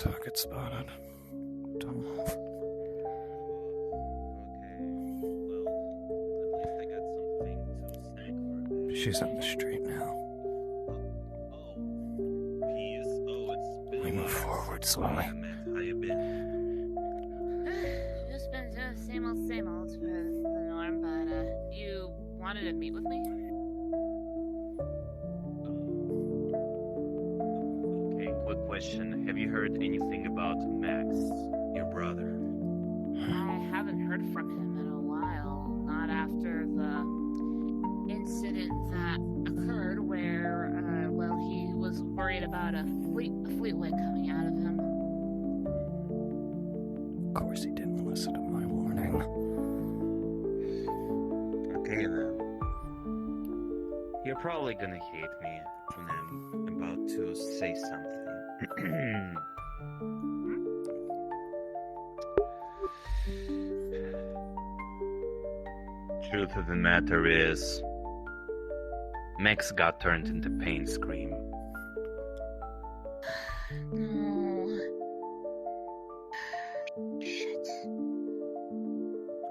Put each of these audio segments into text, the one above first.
Target spotted. Don't move. Okay, well, at least I got something to snack for a bit. She's on the street now. It's been We move forward slowly. Yeah, man, how you been? Just been same old for the norm, but you wanted to meet with me? Okay, quick question. Have you heard anything about Max, your brother? I haven't heard from him in a while. Not after the incident that occurred where, he was worried about a fleetway coming out of him. Of course he didn't listen to my warning. Okay then. You're probably gonna hate me when I'm about to say something. Truth of the matter is, Max got turned into Pain Scream. No. Shit.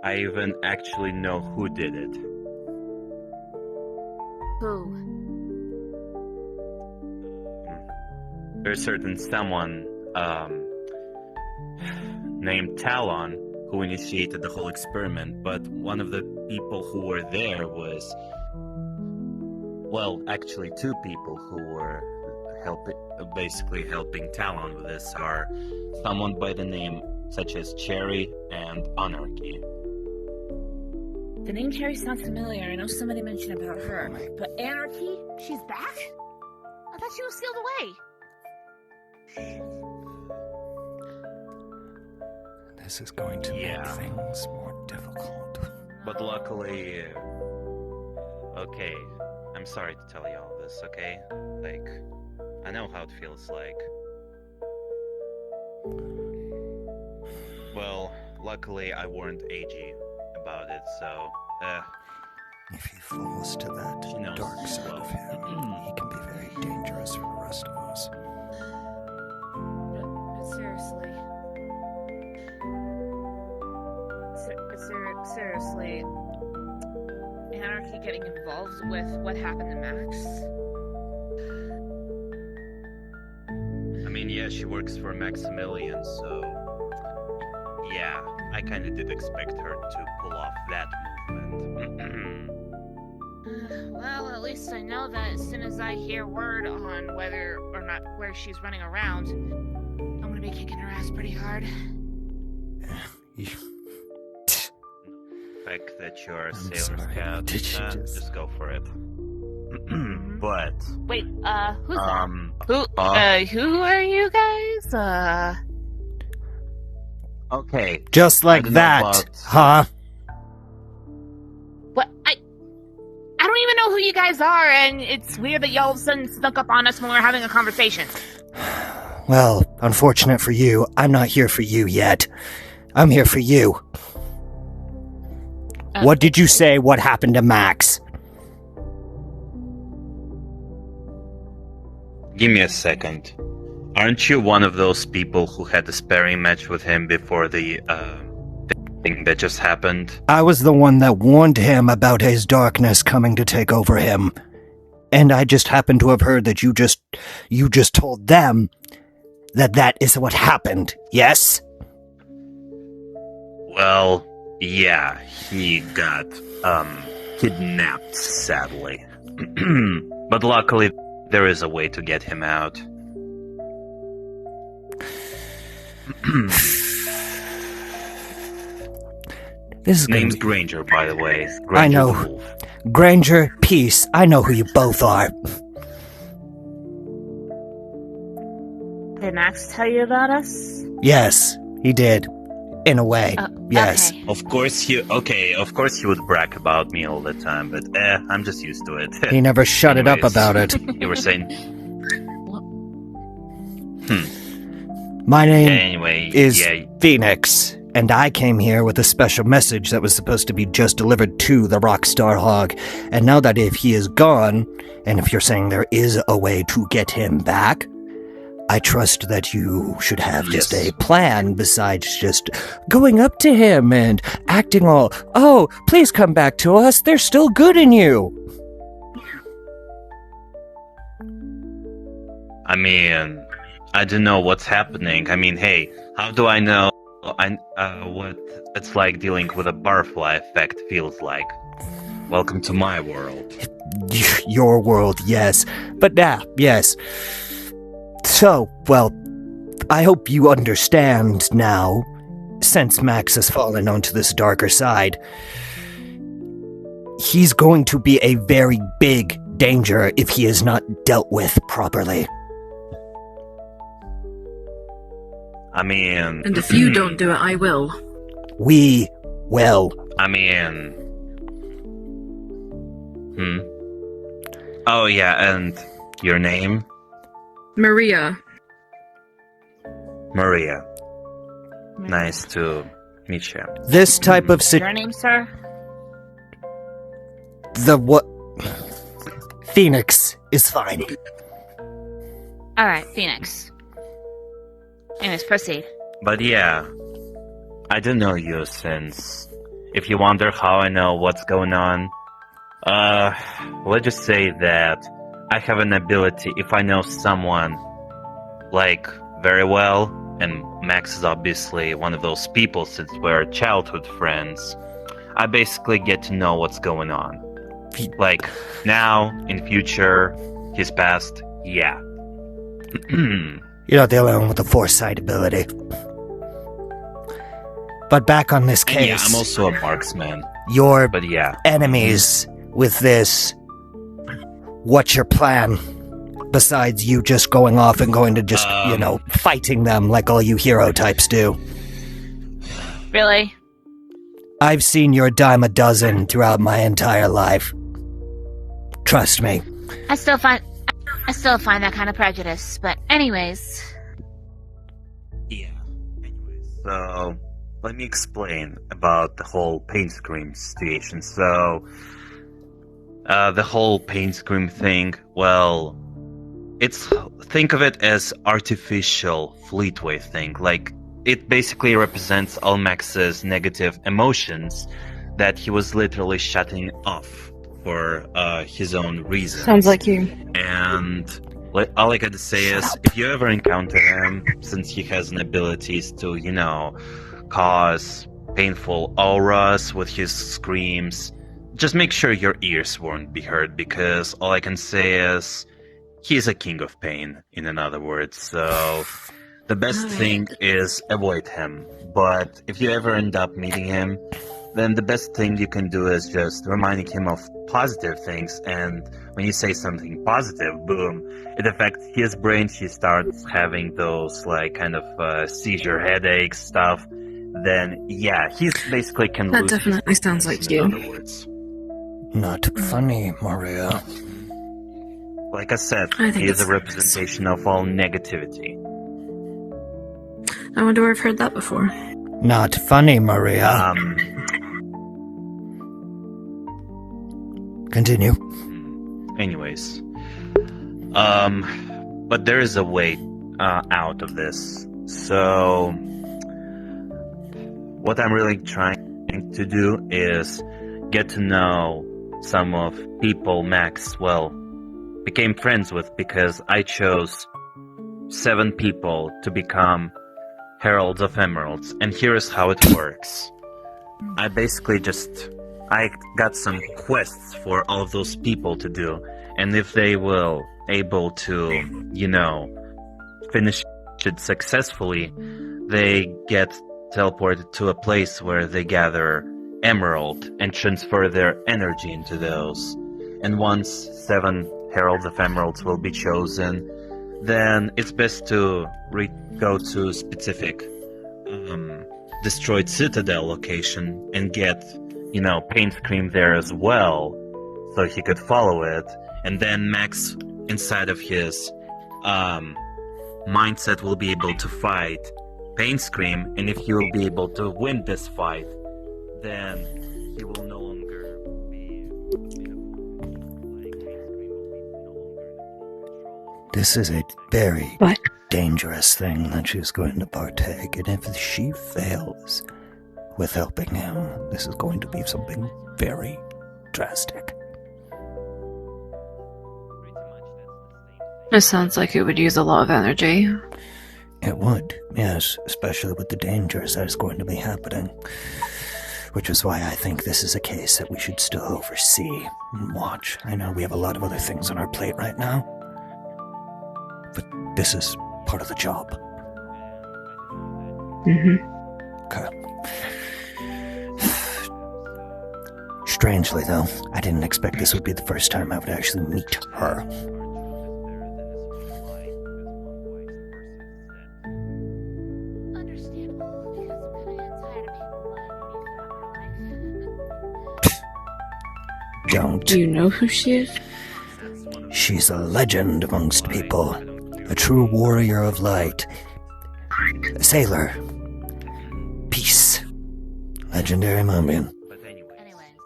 I even actually know who did it. Who? There's certain someone named Talon who initiated the whole experiment, but one of the people who were there was, well, actually two people who were basically helping Talon with this are someone by the name such as Cherry and Anarchy. The name Cherry sounds familiar. I know somebody mentioned about her. But Anarchy? She's back? I thought she was sealed away. This is going to make things more difficult. But luckily, okay, I'm sorry to tell you all this, okay? Like, I know how it feels like. Well, luckily I warned AG about it, so, If he falls to that She knows dark side well. of him, he can be very dangerous for the rest of us. But seriously. Seriously. Anarchy getting involved with what happened to Max? I mean, yeah, she works for Maximilian, so, yeah, I kinda did expect her to pull off that movement. Well, at least I know that as soon as I hear word on whether or not where she's running around, I'm gonna be kicking her ass pretty hard. The fact that you're a I'm sailor sorry, scout, did she just go for it. But, Wait, who's that? Who are you guys? okay. Just I like don't know that, about- huh? What? I don't even know who you guys are, and it's weird that y'all all of a sudden snuck up on us when we were having a conversation. Well, unfortunate for you, I'm not here for you yet. I'm here for you. What did you say? What happened to Max? Give me a second. Aren't you one of those people who had a sparring match with him before the thing that just happened? I was the one that warned him about his darkness coming to take over him. And I just happened to have heard that you just told them that is what happened, yes? Well, yeah, he got, kidnapped, sadly. But luckily, there is a way to get him out. This is Name's gonna Granger, by the way. Granger I know. the Wolf. be... Granger, Peace, I know who you both are. Did Max tell you about us? Yes, he did. In a way, yes. Okay. Of course he would brag about me all the time, but I'm just used to it. He never shut it up Anyways, about it. You were saying? My name Anyway, is yeah, Phoenix, and I came here with a special message that was supposed to be just delivered to the Rockstarhog. And now that if he is gone, and if you're saying there is a way to get him back, I trust that you should have just Yes. a plan besides just going up to him and acting all, oh, please come back to us, there's still good in you. I mean, I don't know what's happening. I mean, hey, how do I know what it's like dealing with a butterfly effect feels like? Welcome to my world. Your world, yes. But yes. So, well, I hope you understand now, since Max has fallen onto this darker side, he's going to be a very big danger if he is not dealt with properly. I mean... And if you don't do it, I will. We will. I mean... Oh, yeah, and your name? Maria. Maria. Nice to meet you. This type of Your name, sir? what? Phoenix is fine. Alright, Phoenix. Anyways, proceed. But yeah, I do know you since... If you wonder how I know what's going on, let's just say that I have an ability, if I know someone, like, very well, and Max is obviously one of those people since we're childhood friends, I basically get to know what's going on. Like, now, in future, his past, yeah. You're not the only one with the foresight ability. But back on this case, Yeah, I'm also a marksman, your but yeah. enemies with this, what's your plan? Besides you just going off and going to just, fighting them like all you hero types do. Really? I've seen your dime a dozen throughout my entire life. Trust me. I still find that kind of prejudice, but anyways. Yeah. Anyways, so let me explain about the whole paint scream situation. So, the whole paint scream thing, well, think of it as artificial Fleetway thing. Like, it basically represents all Max's negative emotions that he was literally shutting off for his own reasons. Sounds like you. And all I gotta say is, if you ever encounter him, since he has an abilities to, cause painful auras with his screams, just make sure your ears won't be hurt, because all I can say is, he's a king of pain, in other words, so the best thing is avoid him. But if you ever end up meeting him, then the best thing you can do is just reminding him of positive things, and when you say something positive, boom, it affects his brain. He starts having those kind of seizure headaches stuff. Then yeah, he's basically can That lose definitely his sounds like in you. other words. Not funny, Maria. Like I said, I think he is a it's- representation of all negativity. I wonder where I've heard that before. Not funny, Maria. Continue. Anyways, but there is a way out of this. So, what I'm really trying to do is get to know some of people Max, became friends with, because I chose 7 people to become Heralds of Emeralds, and here is how it works. I got some quests for all of those people to do, and if they will able to, finish it successfully, they get teleported to a place where they gather emerald and transfer their energy into those. And once 7 Heralds of Emeralds will be chosen, then it's best to go to specific destroyed citadel location and get, paint scream there as well, so he could follow it. And then Max, inside of his mindset, will be able to fight paint scream, and if he will be able to win this fight, then he will no longer be This is a very What? dangerous thing that she's going to partake, and if she fails with helping him, this is going to be something very drastic. It sounds like it would use a lot of energy. It would, yes, especially with the dangers that is going to be happening. Which is why I think this is a case that we should still oversee and watch. I know we have a lot of other things on our plate right now, but this is part of the job. Okay. Strangely, though, I didn't expect this would be the first time I would actually meet her. Understandable, because I'm kind of tired of people lying to me throughout my life. Don't. Do you know who she is? She's a legend amongst people. A true warrior of light. A sailor. Peace. Legendary Mumbian. But anyways, Anyways,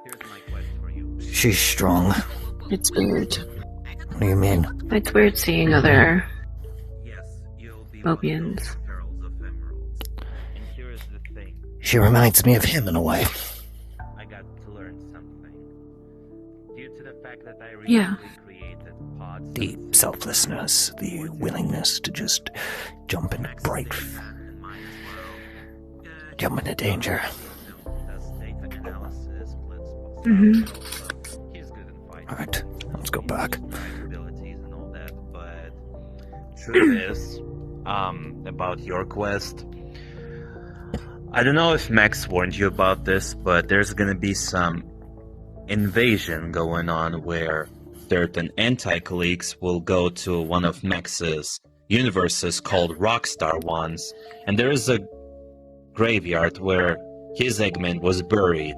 here's my quest for you. She's strong. It's weird. What do you mean? It's weird seeing other Yes, you'll be Mobians. Heralds of Emeralds. And here's the thing. She reminds me of him in a way. I got to learn something. Due to the fact that I Yeah. recently created pods The selflessness, the willingness to just jump into bright, jump into danger. Alright, let's go back. Abilities and all that, but truth is, about your quest, I don't know if Max warned you about this, but there's gonna be some invasion going on where certain anti-colleagues will go to one of Max's universes called Rockstar ones, and there is a graveyard where his Eggman was buried.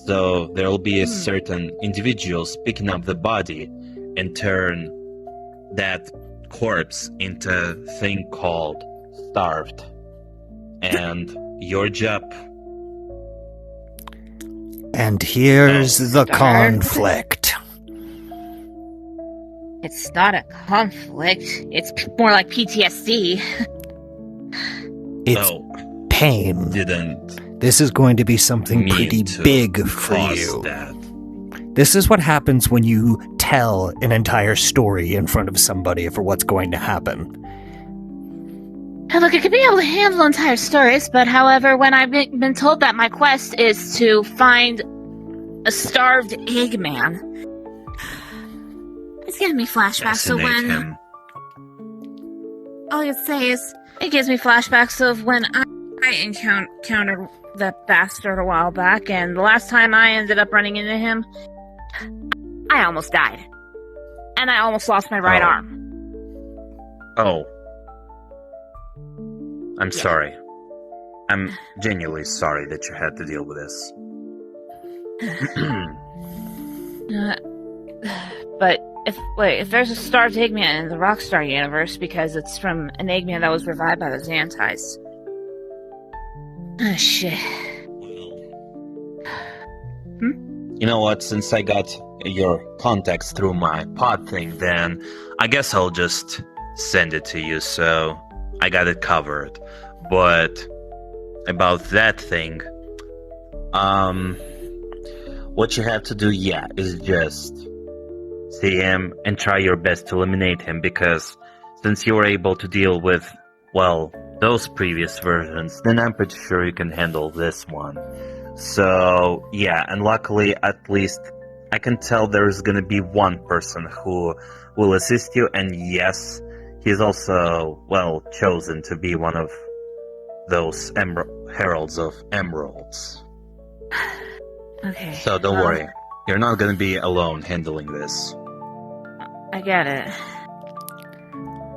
So there will be a certain individuals picking up the body and turn that corpse into a thing called Starved. And your job. And here's the Starved? conflict. it's not a conflict. It's more like PTSD. It's Oh, pain. didn't This is going to be something mean pretty to big for cause you. that. This is what happens when you tell an entire story in front of somebody for what's going to happen. Look, I could be able to handle entire stories, but however, when I've been told that my quest is to find a starved Eggman, it's giving me flashbacks of Assassinate when... him. All I can say is, it gives me flashbacks of when I encountered that bastard a while back, and the last time I ended up running into him, I almost died. And I almost lost my right Oh. arm. Oh. I'm Yeah. sorry. I'm genuinely sorry that you had to deal with this. But if there's a starved Eggman in the Rockstar universe because it's from an Eggman that was revived by the Xantites. Ah, shit. You know what? Since I got your contacts through my pod thing, then I guess I'll just send it to you, so I got it covered. But about that thing, what you have to do, is just see him and try your best to eliminate him, because since you were able to deal with, well, those previous versions, then I'm pretty sure you can handle this one. So, yeah, and luckily, at least, I can tell there's gonna be one person who will assist you, and yes, he's also, well, chosen to be one of those Heralds of Emeralds. Okay. So don't well, worry, you're not gonna be alone handling this. I get it.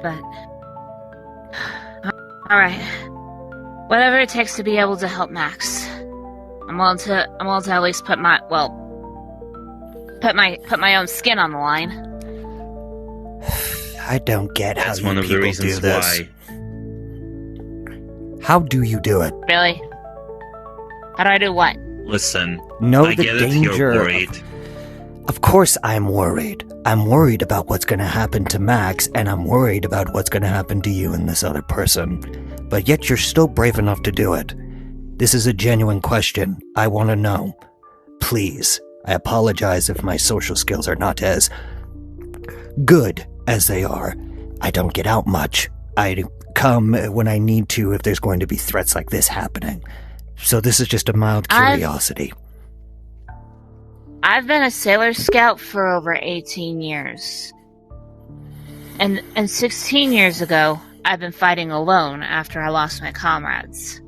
But... Alright. Whatever it takes to be able to help Max. I'm willing to at least put my own skin on the line. I don't get how That's you one of the people do reasons this. why. How do you do it? Really? How do I do what? Listen, Know I the get it, danger. you're worried. Of course I'm worried. I'm worried about what's going to happen to Max, and I'm worried about what's going to happen to you and this other person. But yet you're still brave enough to do it. This is a genuine question. I want to know. Please. I apologize if my social skills are not as good as they are. I don't get out much. I come when I need to if there's going to be threats like this happening. So this is just a mild curiosity. I've been a Sailor Scout for over 18 years. And 16 years ago, I've been fighting alone after I lost my comrades.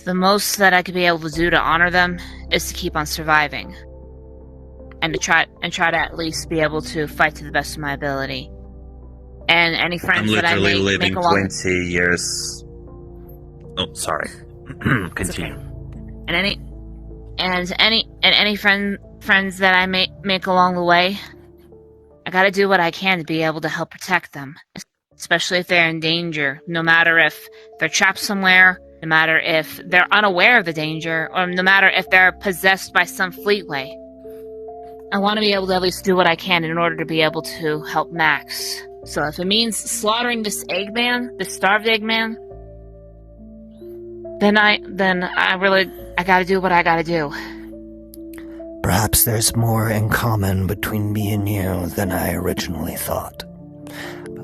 The most that I could be able to do to honor them is to keep on surviving. And to try to at least be able to fight to the best of my ability. And any friends that I make living along 20 years. Oh, sorry. Continue. Okay. And any friends that I make along the way, I gotta do what I can to be able to help protect them, especially if they're in danger. No matter if they're trapped somewhere, no matter if they're unaware of the danger, or no matter if they're possessed by some fleetway. I want to be able to at least do what I can in order to be able to help Max. So if it means slaughtering this Eggman, this starved Eggman, then I gotta do what I gotta do. Perhaps there's more in common between me and you than I originally thought.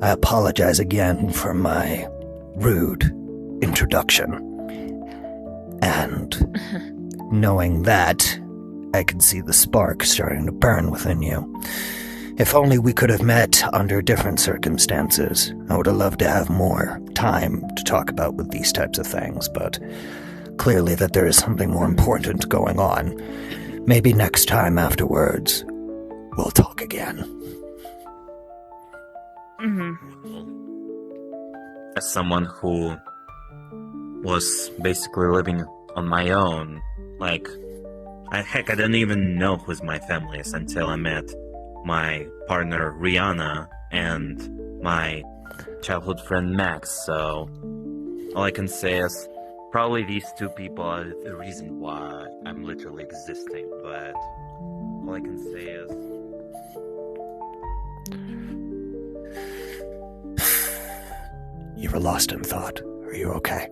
I apologize again for my rude introduction. And knowing that, I can see the spark starting to burn within you. If only we could have met under different circumstances. I would have loved to have more time to talk about with these types of things, but clearly that there is something more important going on. Maybe next time afterwards, we'll talk again. As someone who was basically living on my own, I didn't even know who's my family is until I met my partner Rihanna and my childhood friend Max, so all I can say is probably these two people are the reason why I'm literally existing, but all I can say is You were lost in thought. Are you okay?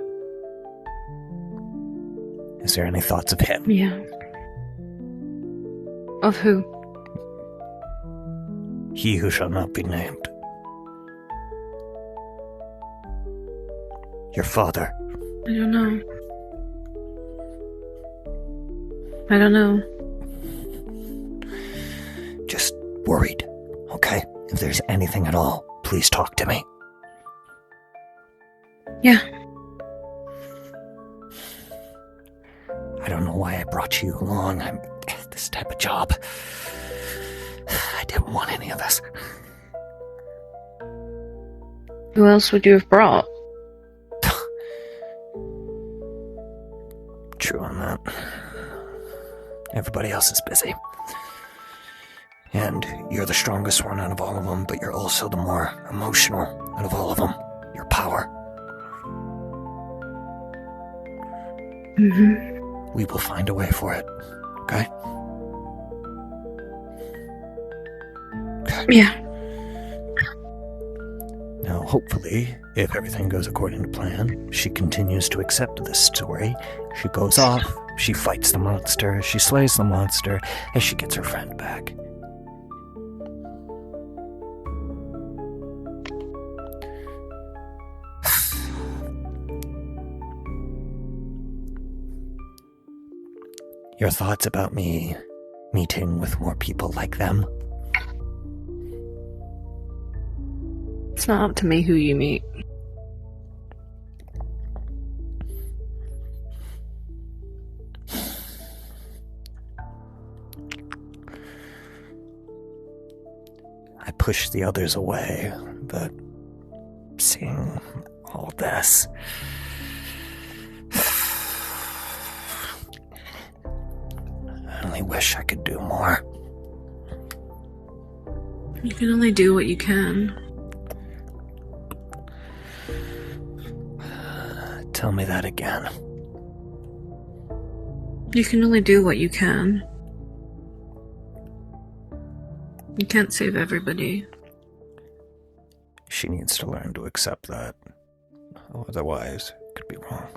Is there any thoughts of him? Yeah. Of who? He who shall not be named. Your father. I don't know. I don't know. Just worried, okay? If there's anything at all, please talk to me. Yeah. I don't know why I brought you along. This type of job. I didn't want any of this. Who else would you have brought? True on that. Everybody else is busy. And you're the strongest one out of all of them, but you're also the more emotional out of all of them. Your power. Mm-hmm. We will find a way for it. Okay? Okay. Yeah. Now, hopefully, if everything goes according to plan, she continues to accept this story. She goes off, she fights the monster, she slays the monster, and she gets her friend back. Your thoughts about me meeting with more people like them? It's not up to me who you meet. I push the others away, but seeing all this... I only wish I could do more. You can only do what you can. Tell me that again. You can only do what you can. You can't save everybody. She needs to learn to accept that. Otherwise, it could be wrong.